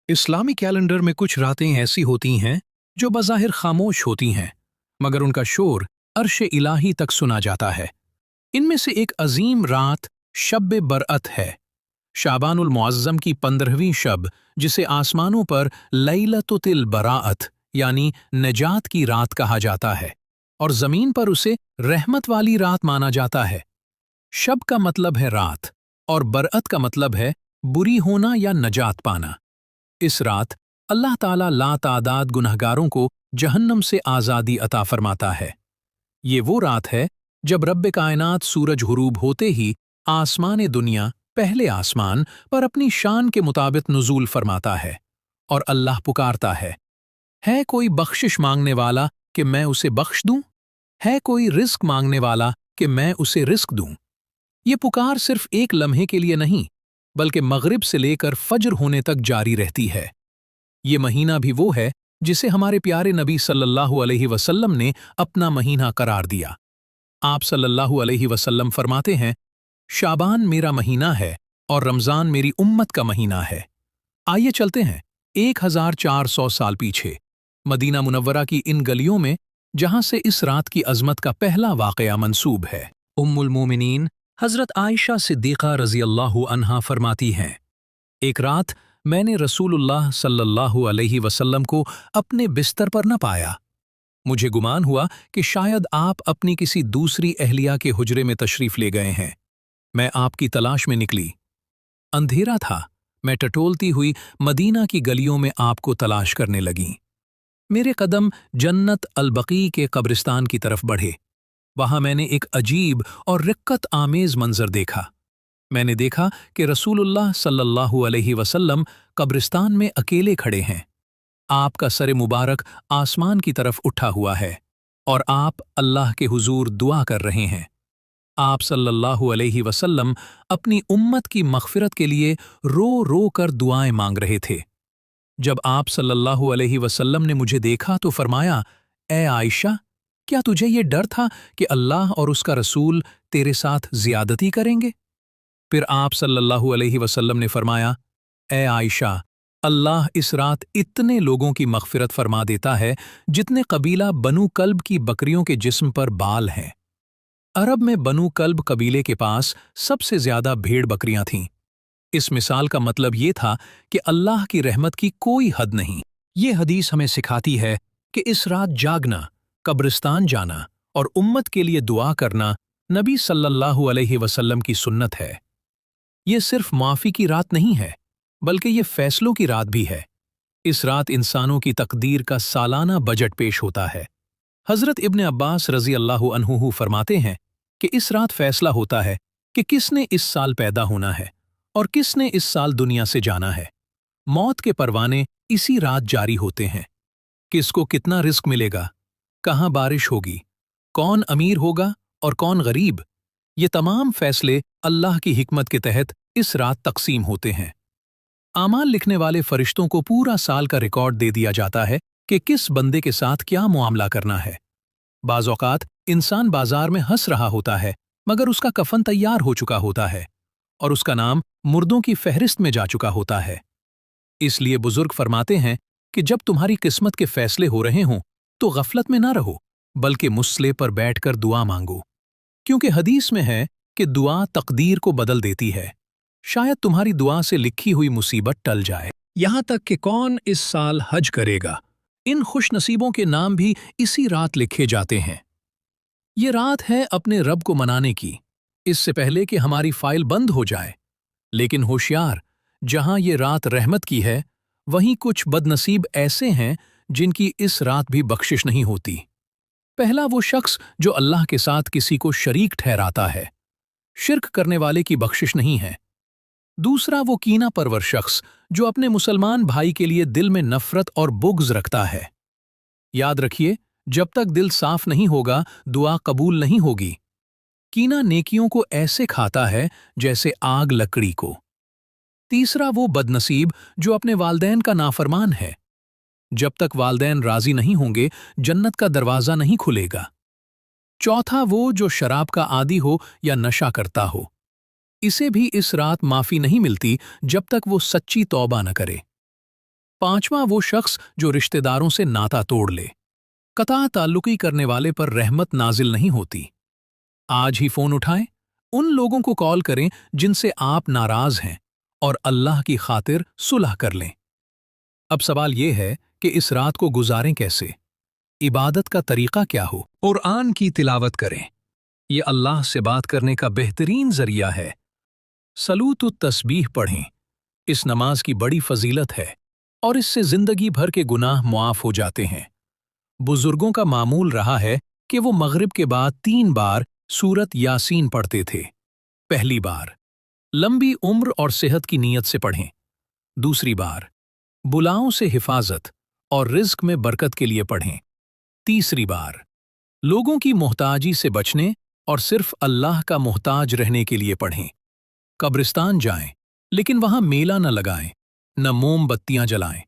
इस्लामी calendar में कुछ रातें ऐसी होती हैं जो बज़ाहिर खामोश होती हैं, मगर उनका शोर अर्श इलाही तक सुना जाता है। इनमें से एक अजीम रात शब बरअत है, शाबानुल मुअज़्ज़म की 15वीं शब, जिसे आसमानों पर लैलतुल बराअत यानी नजात की रात कहा जाता है और ज़मीन पर उसे रहमत वाली रात माना जाता है। शब का मतलब है रात और बरअत का मतलब है बुरी होना या नजात पाना। इस रात अल्लाह ताला लातादाद गुनहगारों को जहन्नम से आज़ादी अता फरमाता है। ये वो रात है जब रब्बे कायनात सूरज गुरूब होते ही आसमान दुनिया, पहले आसमान पर अपनी शान के मुताबिक नुज़ूल फरमाता है और अल्लाह पुकारता है कोई बख्शिश मांगने वाला कि मैं उसे बख्श दूं? है कोई रिस्क मांगने वाला कि मैं उसे रिस्क दूं? ये पुकार सिर्फ एक लम्हे के लिए नहीं, बल्कि मगरिब से लेकर फज्र होने तक जारी रहती है। ये महीना भी वो है जिसे हमारे प्यारे नबी सल्लल्लाहु अलैहि वसल्लम ने अपना महीना करार दिया। आप सल्लल्लाहु अलैहि वसल्लम फरमाते हैं, शाबान मेरा महीना है और रमज़ान मेरी उम्मत का महीना है। आइए चलते हैं 1400 साल पीछे, मदीना मुनव्वरा की इन गलियों में, जहां से इस रात की अज़मत का पहला वाक़या मंसूब है। उम्मुल मोमिनीन हज़रत आयशा सिद्दीक़ा रज़ियल्लाहु अन्हा फरमाती हैं, एक रात मैंने रसूलुल्लाह सल्लल्लाहु अलैहि वसल्लम को अपने बिस्तर पर न पाया। मुझे गुमान हुआ कि शायद आप अपनी किसी दूसरी अहलिया के हुजरे में तशरीफ़ ले गए हैं। मैं आपकी तलाश में निकली। अंधेरा था, मैं टटोलती हुई मदीना की गलियों में आपको तलाश करने लगी। मेरे कदम जन्नत अल-बकी के कब्रिस्तान की तरफ बढ़े। वहां मैंने एक अजीब और रिक्कत आमेज मंजर देखा। मैंने देखा कि रसूलुल्लाह सल्लल्लाहु अलैहि वसल्लम कब्रिस्तान में अकेले खड़े हैं। आपका सर मुबारक आसमान की तरफ उठा हुआ है और आप अल्लाह के हुजूर दुआ कर रहे हैं। आप सल्लल्लाहु अलैहि वसल्लम अपनी उम्मत की मग़फ़िरत के लिए रो रो कर दुआएं मांग रहे थे। जब आप सल्लल्लाहु अलैहि वसल्लम ने मुझे देखा तो फरमाया, ए आयशा, क्या तुझे ये डर था कि अल्लाह और उसका रसूल तेरे साथ ज़ियादती करेंगे? फिर आप सल्लल्लाहु अलैहि वसल्लम ने फरमाया, ए आयशा, अल्लाह इस रात इतने लोगों की मग़फ़िरत फरमा देता है जितने कबीला बनु कल्ब की बकरियों के जिस्म पर बाल हैं। अरब में बनु कल्ब कबीले के पास सबसे ज़्यादा भेड़ बकरियां थीं। इस मिसाल का मतलब ये था कि अल्लाह की रहमत की कोई हद नहीं। ये हदीस हमें सिखाती है कि इस रात जागना, कब्रिस्तान जाना और उम्मत के लिए दुआ करना नबी सल्लल्लाहु अलैहि वसल्लम की सुन्नत है। ये सिर्फ माफ़ी की रात नहीं है, बल्कि ये फैसलों की रात भी है। इस रात इंसानों की तकदीर का सालाना बजट पेश होता है। हज़रत इब्न अब्बास रज़ी अल्लाहु अन्हु फरमाते हैं कि इस रात फैसला होता है कि किसने इस साल पैदा होना है और किसने इस साल दुनिया से जाना है। मौत के परवाने इसी रात जारी होते हैं। किसको कितना रिस्क मिलेगा, कहाँ बारिश होगी, कौन अमीर होगा और कौन गरीब, ये तमाम फैसले अल्लाह की हिकमत के तहत इस रात तकसीम होते हैं। आमाल लिखने वाले फरिश्तों को पूरा साल का रिकॉर्ड दे दिया जाता है कि किस बंदे के साथ क्या मुआमला करना है। बाज़ औक़ात इंसान बाजार में हंस रहा होता है, मगर उसका कफन तैयार हो चुका होता है और उसका नाम मुर्दों की फहरिस्त में जा चुका होता है। इसलिए बुजुर्ग फरमाते हैं कि जब तुम्हारी किस्मत के फैसले हो रहे हों तो गफलत में ना रहो, बल्कि मुस्ले पर बैठकर दुआ मांगो, क्योंकि हदीस में है कि दुआ तकदीर को बदल देती है। शायद तुम्हारी दुआ से लिखी हुई मुसीबत टल जाए। यहाँ तक कि कौन इस साल हज करेगा, इन खुश नसीबों के नाम भी इसी रात लिखे जाते हैं। ये रात है अपने रब को मनाने की, इससे पहले कि हमारी फाइल बंद हो जाए। लेकिन होशियार, जहां ये रात रहमत की है, वहीं कुछ बदनसीब ऐसे हैं जिनकी इस रात भी बख्शिश नहीं होती। पहला वो शख्स जो अल्लाह के साथ किसी को शरीक ठहराता है, शिर्क करने वाले की बख्शिश नहीं है। दूसरा वो कीना परवर शख्स जो अपने मुसलमान भाई के लिए दिल में नफरत और बुग़्ज़ रखता है। याद रखिए, जब तक दिल साफ नहीं होगा दुआ कबूल नहीं होगी। कीना नेकियों को ऐसे खाता है जैसे आग लकड़ी को। तीसरा वो बदनसीब जो अपने वालदैन का नाफरमान है। जब तक वालदैन राजी नहीं होंगे जन्नत का दरवाज़ा नहीं खुलेगा। चौथा वो जो शराब का आदी हो या नशा करता हो, इसे भी इस रात माफ़ी नहीं मिलती जब तक वो सच्ची तौबा न करे। पांचवा वो शख्स जो रिश्तेदारों से नाता तोड़ ले। कता ताल्लुकी करने वाले पर रहमत नाजिल नहीं होती। आज ही फोन उठाएं, उन लोगों को कॉल करें जिनसे आप नाराज हैं और अल्लाह की खातिर सुलह कर लें। अब सवाल यह है कि इस रात को गुजारें कैसे? इबादत का तरीका क्या हो? कुरान की तिलावत करें। ये अल्लाह से बात करने का बेहतरीन जरिया है। सलूत तस्बीह पढ़ें। इस नमाज की बड़ी फजीलत है और इससे जिंदगी भर के गुनाह मुआफ हो जाते हैं। बुजुर्गों का मामूल रहा है कि वो मगरिब के बाद 3 बार सूरत यासीन पढ़ते थे। पहली बार लंबी उम्र और सेहत की नीयत से पढ़ें। दूसरी बार बुलाओं से हिफाजत और रिज्क में बरकत के लिए पढ़ें। तीसरी बार लोगों की मोहताजी से बचने और सिर्फ अल्लाह का मोहताज रहने के लिए पढ़ें। कब्रिस्तान जाएं, लेकिन वहां मेला न लगाएं, न मोमबत्तियां जलाएं।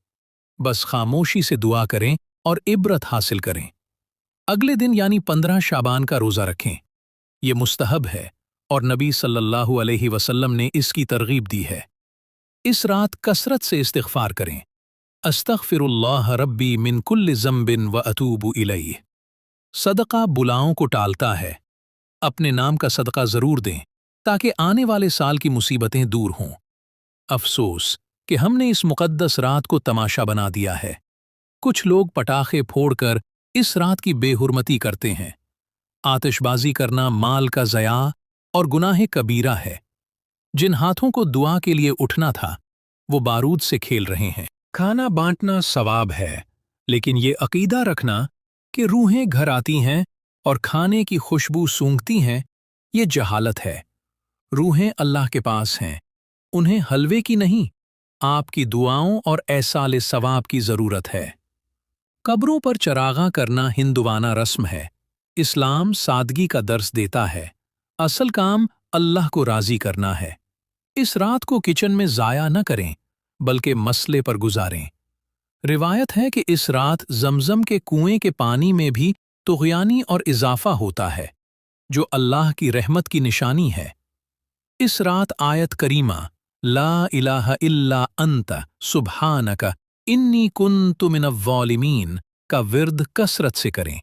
बस खामोशी से दुआ करें और इबरत हासिल करें। अगले दिन यानी 15 शाबान का रोज़ा रखें। ये मुस्तहब है और नबी सल्लल्लाहु अलैहि वसल्लम ने इसकी तरगीब दी है। इस रात कसरत से इस्तिग़फ़ार करें। अस्तग़फ़िरुल्लाह रब्बी मिन कुल्लि ज़ंबिन व अतूबु इलैह। सदका बुलाओं को टालता है। अपने नाम का सदका ज़रूर दें ताकि आने वाले साल की मुसीबतें दूर हों। अफसोस कि हमने इस मुक़द्दस रात को तमाशा बना दिया है। कुछ लोग पटाखे फोड़कर इस रात की बेहुरमती करते हैं। आतिशबाजी करना माल का ज़या और गुनाह कबीरा है। जिन हाथों को दुआ के लिए उठना था वो बारूद से खेल रहे हैं। खाना बांटना सवाब है, लेकिन ये अकीदा रखना कि रूहें घर आती हैं और खाने की खुशबू सूंघती हैं, ये जहालत है। रूहें अल्लाह के पास हैं, उन्हें हलवे की नहीं, आपकी दुआओं और एहसाले सवाब की ज़रूरत है। कब्रों पर चरागा करना हिंदुवाना रस्म है। इस्लाम सादगी का दर्स देता है। असल काम अल्लाह को राज़ी करना है। इस रात को किचन में ज़ाया न करें, बल्कि मसले पर गुजारें। रिवायत है कि इस रात ज़मज़म के कुएं के पानी में भी तुग़यानी और इजाफ़ा होता है, जो अल्लाह की रहमत की निशानी है। इस रात आयत करीमा ला इलाहा इल्ला अंत सुब्हानक इन्नी कुन्तु मिनज़्ज़ालिमीन का विर्द कसरत से करें।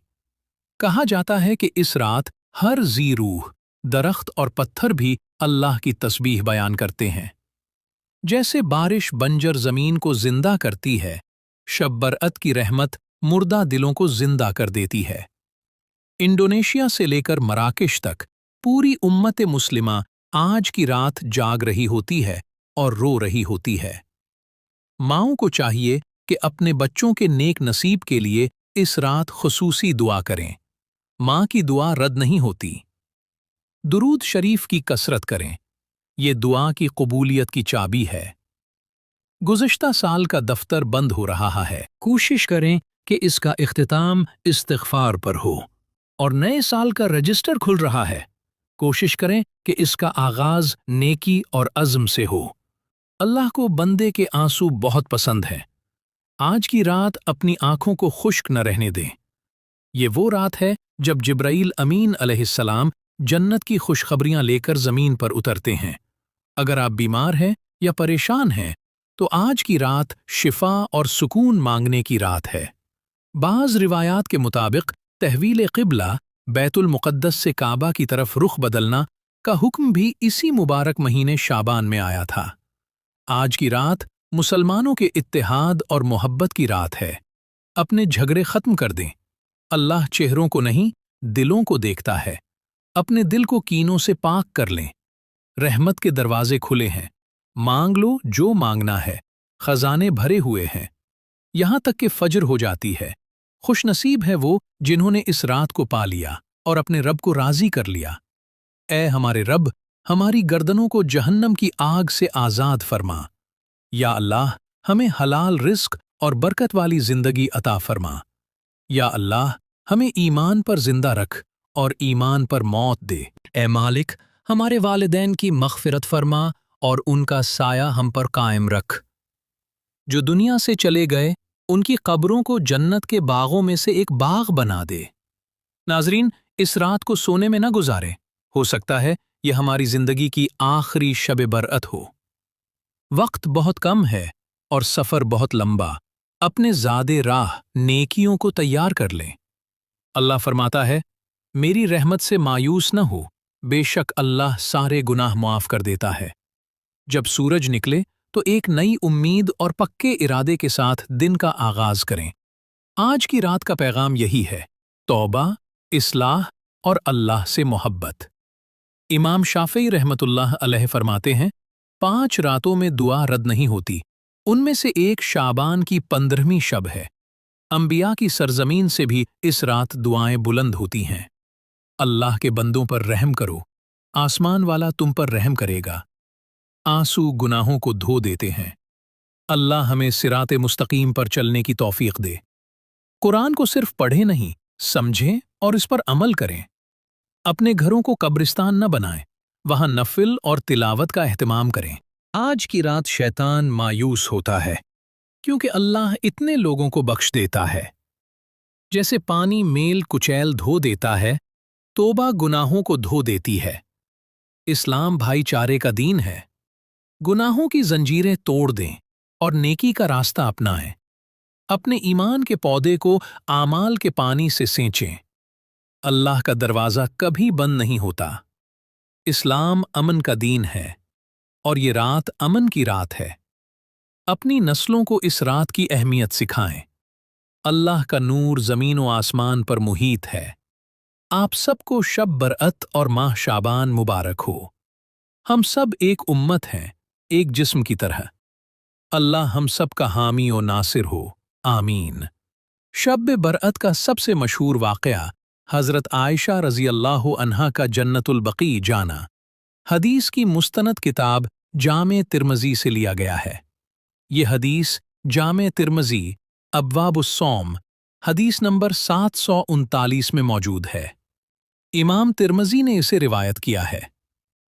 कहा जाता है कि इस रात हर जी रूह, दरख्त और पत्थर भी अल्लाह की तस्बीह बयान करते हैं। जैसे बारिश बंजर ज़मीन को जिंदा करती है, शब बरअत की रहमत मुर्दा दिलों को जिंदा कर देती है। इंडोनेशिया से लेकर मराकेश तक पूरी उम्मत मुस्लिमा आज की रात जाग रही होती है और रो रही होती है। माँओं को चाहिए कि अपने बच्चों के नेक नसीब के लिए इस रात खुसूसी दुआ करें। माँ की दुआ रद्द नहीं होती। दुरूद शरीफ की कसरत करें। ये दुआ की कबूलियत की चाबी है। गुज़श्ता साल का दफ्तर बंद हो रहा है। कोशिश करें कि इसका इख्तिताम इस्तिग़फ़ार पर हो और नए साल का रजिस्टर खुल रहा है। कोशिश करें कि इसका आगाज़ नेकी और अज़्म से हो। अल्लाह को बंदे के आंसू बहुत पसंद हैं। आज की रात अपनी आंखों को खुश्क न रहने दें। ये वो रात है जब जिब्राईल अमीन अलैहिस्सलाम जन्नत की खुशखबरियां लेकर ज़मीन पर उतरते हैं। अगर आप बीमार हैं या परेशान हैं तो आज की रात शिफा और सुकून मांगने की रात है। बाज़ रिवायात के मुताबिक तहवील क़िबला बैतुल मुक़द्दस से काबा की तरफ रुख बदलना का हुक्म भी इसी मुबारक महीने शाबान में आया था। आज की रात मुसलमानों के इत्तेहाद और मोहब्बत की रात है। अपने झगड़े ख़त्म कर दें। अल्लाह चेहरों को नहीं, दिलों को देखता है। अपने दिल को कीनों से पाक कर लें। रहमत के दरवाजे खुले हैं। मांग लो जो मांगना है, खजाने भरे हुए हैं। यहां तक कि फजर हो जाती है। खुशनसीब है वो जिन्होंने इस रात को पा लिया और अपने रब को राजी कर लिया। ऐ हमारे रब, हमारी गर्दनों को जहन्नम की आग से आज़ाद फरमा। या अल्लाह, हमें हलाल रिस्क और बरकत वाली जिंदगी अता फरमा। या अल्लाह, हमें ईमान पर जिंदा रख और ईमान पर मौत दे। ऐ मालिक, हमारे वालिदैन की मग़फ़िरत फरमा और उनका साया हम पर कायम रख। जो दुनिया से चले गए उनकी कब्रों को जन्नत के बागों में से एक बाग बना दे। नाज़रीन, इस रात को सोने में न गुजारें। हो सकता है यह हमारी जिंदगी की आखिरी शब बरअत हो। वक्त बहुत कम है और सफ़र बहुत लंबा। अपने ज़ादे राह नेकियों को तैयार कर लें। अल्लाह फरमाता है, मेरी रहमत से मायूस न हो, बेशक अल्लाह सारे गुनाह माफ़ कर देता है। जब सूरज निकले तो एक नई उम्मीद और पक्के इरादे के साथ दिन का आगाज करें। आज की रात का पैगाम यही है, तौबा, इस्लाह और अल्लाह से मोहब्बत। इमाम शाफ़ी रहमतुल्लाह अलैह फरमाते हैं, 5 रातों में दुआ रद्द नहीं होती, उनमें से एक शाबान की 15वीं शब है। अंबिया की सरजमीन से भी इस रात दुआएं बुलंद होती हैं। अल्लाह के बंदों पर रहम करो, आसमान वाला तुम पर रहम करेगा। आंसू गुनाहों को धो देते हैं। अल्लाह हमें सिराते मुस्तकीम पर चलने की तौफीक दे। कुरान को सिर्फ पढ़ें नहीं, समझें और इस पर अमल करें। अपने घरों को कब्रिस्तान न बनाएं, वहां नफिल और तिलावत का एहतमाम करें। आज की रात शैतान मायूस होता है, क्योंकि अल्लाह इतने लोगों को बख्श देता है। जैसे पानी मेल कुचैल धो देता है, तौबा गुनाहों को धो देती है। इस्लाम भाईचारे का दीन है। गुनाहों की जंजीरें तोड़ दें और नेकी का रास्ता अपनाएं। अपने ईमान के पौधे को आमाल के पानी से सींचें। अल्लाह का दरवाज़ा कभी बंद नहीं होता। इस्लाम अमन का दीन है और ये रात अमन की रात है। अपनी नस्लों को इस रात की अहमियत सिखाएं। अल्लाह का नूर ज़मीन व आसमान पर मुहीत है। आप सबको शब बरअत और माह शाबान मुबारक हो। हम सब एक उम्मत हैं, एक जिस्म की तरह। अल्लाह हम सब का हामी और नासिर हो, आमीन। शब बरअत का सबसे मशहूर वाक़या हज़रत आयशा रज़ी अल्लाह अन्हा का जन्नतुल बकी जाना हदीस की मुस्तनद किताब जामे तिर्मज़ी से लिया गया है। ये हदीस जामे तिर्मज़ी अब्वाबुस्सौम हदीस नंबर 739 में मौजूद है। इमाम तिर्मज़ी ने इसे रिवायत किया है।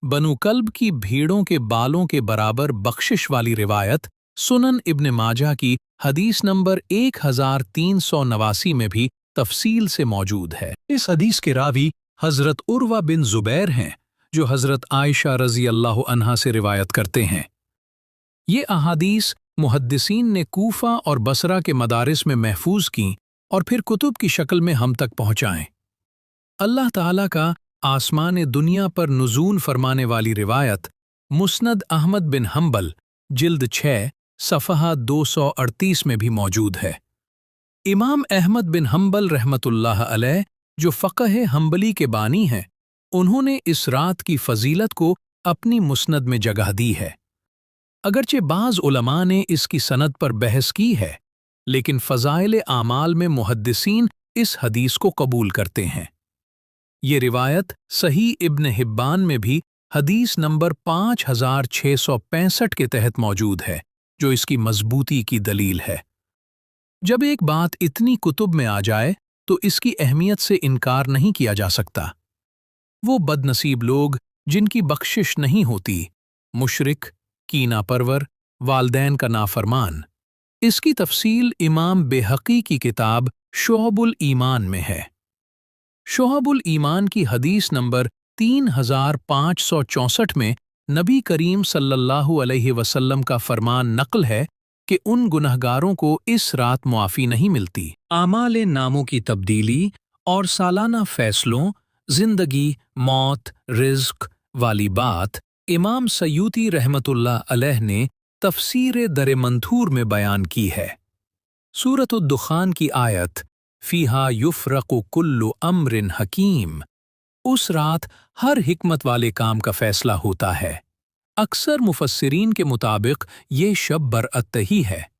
बनु कल्ब की भीड़ों के बालों के बराबर बख्शिश वाली रिवायत सुनन इब्न माजा की हदीस नंबर 1389 में भी तफसील से मौजूद है। इस हदीस के रावी हज़रत उर्वा बिन ज़ुबैर हैं, जो हज़रत आयशा रज़ी अल्लाह अन्हा से रिवायत करते हैं। ये अहादीस मुहद्दिसीन ने कूफा और बसरा के मदारिस में महफूज की और फिर कुतुब की शक्ल में हम तक पहुँचाएं। अल्लाह ताला का आसमान दुनिया पर नुज़ूल फरमाने वाली रिवायत मुस्नद अहमद बिन हम्बल जिल्द 6 सफ़हा 238 में भी मौजूद है। इमाम अहमद बिन हम्बल रहमतुल्लाह अलैह, जो फ़क़ह हम्बली के बानी हैं, उन्होंने इस रात की फ़जीलत को अपनी मुस्नद में जगह दी है। अगरचे बाज़ उलमा ने इसकी सनद पर बहस की है, लेकिन फ़ज़ाइल आमाल में मुहद्दिसीन इस हदीस को कबूल करते हैं। ये रिवायत सही इब्न हिब्बान में भी हदीस नंबर 5665 के तहत मौजूद है, जो इसकी मजबूती की दलील है। जब एक बात इतनी कुतुब में आ जाए तो इसकी अहमियत से इनकार नहीं किया जा सकता। वो बदनसीब लोग जिनकी बख्शिश नहीं होती, मुशरिक, कीना परवर, वालदैन का नाफरमान। इसकी तफसील इमाम बेहक़ी की किताब शुअबुल ईमान में है। शुअबुल ईमान की हदीस नंबर 3564 में नबी करीम सल्लल्लाहु अलैहि वसल्लम का फरमान नक़ल है कि उन गुनहगारों को इस रात मुआफ़ी नहीं मिलती। आमाले नामों की तब्दीली और सालाना फ़ैसलों, ज़िंदगी, मौत, रिज़्क़ वाली बात इमाम सयूती रहमतुल्लाह अलैह ने तफ़सीर दर मंथूर में बयान की है। सूरत दुखान की आयत फ़ीहा युफ़रक़ु कुल्लु अम्रिन हकीम, उस रात हर हिकमत वाले काम का फ़ैसला होता है। अक्सर मुफस्सिरीन के मुताबिक ये शब बरअत ही है।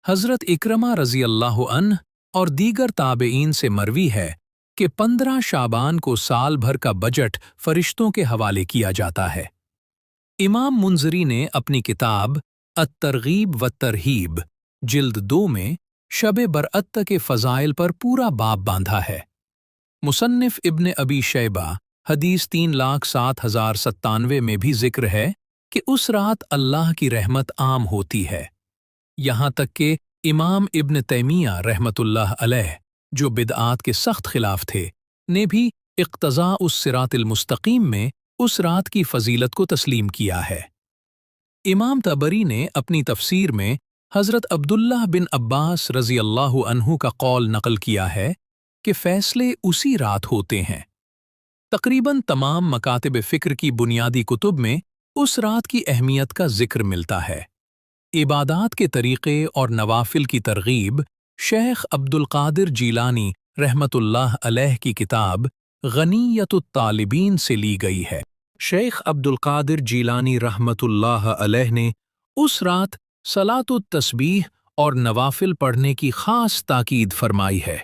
हज़रत इक्रमा रज़ी अल्लाह अन्ह और दीगर ताबेईन से मरवी है कि 15 शाबान को साल भर का बजट फ़रिश्तों के हवाले किया जाता है। इमाम मुंज़री ने अपनी किताब अत-तरग़ीब व तरहीब जिल्द 2 में शब बरअत के फ़ज़ाइल पर पूरा बाब बांधा है। मुसन्निफ़ इब्न अबी शैबा हदीस 3,07,097 में भी ज़िक्र है कि उस रात अल्लाह की रहमत आम होती है। यहाँ तक कि इमाम इब्न तैमिया रहमतुल्लाह अलैह, जो बिदआत के सख्त खिलाफ थे, ने भी इक़्तिज़ा उस सिरातिल मुस्तकीम में उस रात की फ़जीलत को तस्लीम किया है। इमाम तबरी ने अपनी तफसीर में حضرت عبداللہ بن عباس رضی اللہ عنہ کا قول نقل کیا ہے کہ فیصلے اسی رات ہوتے ہیں۔ تقریباً تمام مکاتب فکر کی بنیادی کتب میں اس رات کی اہمیت کا ذکر ملتا ہے۔ عبادات کے طریقے اور نوافل کی ترغیب شیخ عبد القادر جیلانی رحمۃ اللہ علیہ کی کتاب غنیۃ الطالبین سے لی گئی ہے۔ شیخ عبد القادر جیلانی رحمۃ اللہ علیہ نے اس رات صلاۃ التسبیح اور نوافل پڑھنے کی خاص تاکید فرمائی ہے۔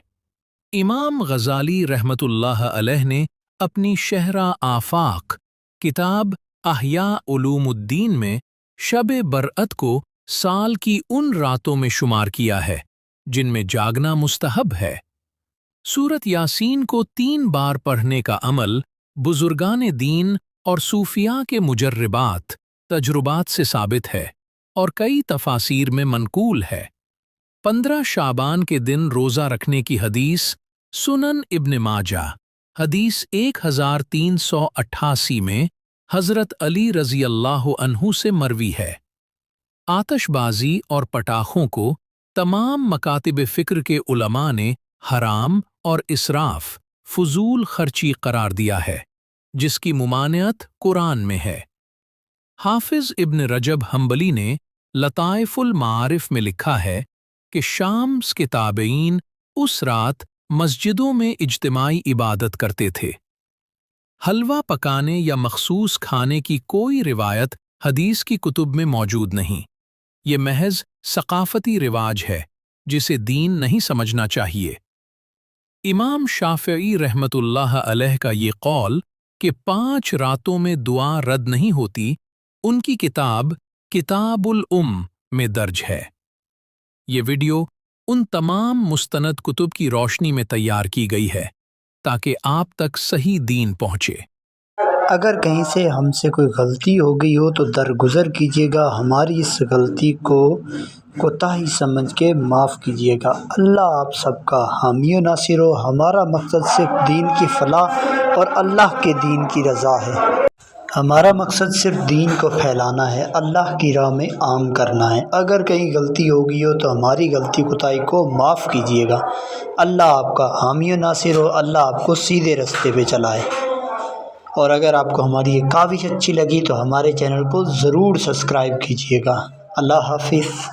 امام غزالی رحمۃ اللہ علیہ نے اپنی شہرہ آفاق کتاب احیاء علوم الدین میں شب برأت کو سال کی ان راتوں میں شمار کیا ہے جن میں جاگنا مستحب ہے۔ سورت یاسین کو 3 بار پڑھنے کا عمل بزرگان دین اور صوفیاء کے مجربات تجربات سے ثابت ہے اور کئی تفاسیر میں منقول ہے۔ 15 شعبان کے دن روزہ رکھنے کی حدیث سنن ابن ماجہ حدیث 1388 میں حضرت علی رضی اللہ عنہ سے مروی ہے۔ آتش بازی اور پٹاخوں کو تمام مکاتب فکر کے علماء نے حرام اور اسراف فضول خرچی قرار دیا ہے، جس کی ممانعت قرآن میں ہے۔ حافظ ابن رجب حنبلی نے لطائف المعارف میں لکھا ہے کہ شامس کے تابعین اس رات مسجدوں میں اجتماعی عبادت کرتے تھے۔ حلوہ پکانے یا مخصوص کھانے کی کوئی روایت حدیث کی کتب میں موجود نہیں۔ یہ محض ثقافتی رواج ہے جسے دین نہیں سمجھنا چاہیے۔ امام شافعی رحمۃ اللہ علیہ کا یہ قول کہ 5 راتوں میں دعا رد نہیں ہوتی ان کی کتاب کتاب الام میں درج ہے۔ یہ ویڈیو ان تمام مستند کتب کی روشنی میں تیار کی گئی ہے تاکہ آپ تک صحیح دین پہنچے۔ اگر کہیں سے ہم سے کوئی غلطی ہو گئی ہو تو درگزر کیجیے گا، ہماری اس غلطی کو کوتاہی سمجھ کے معاف کیجیے گا۔ اللہ آپ سب کا حامی و ناصر ہو۔ ہمارا مقصد صرف دین کی فلاح اور اللہ کے دین کی رضا ہے۔ ہمارا مقصد صرف دین کو پھیلانا ہے، اللہ کی راہ میں عام کرنا ہے۔ اگر کہیں غلطی ہو گئی ہو تو ہماری غلطی کوتاہی کو معاف کیجیے گا۔ اللہ آپ کا حامی و ناصر ہو۔ اللہ آپ کو سیدھے راستے پہ چلائے۔ اور اگر آپ کو ہماری یہ کاوش اچھی لگی تو ہمارے چینل کو ضرور سبسکرائب کیجیے گا۔ اللہ حافظ۔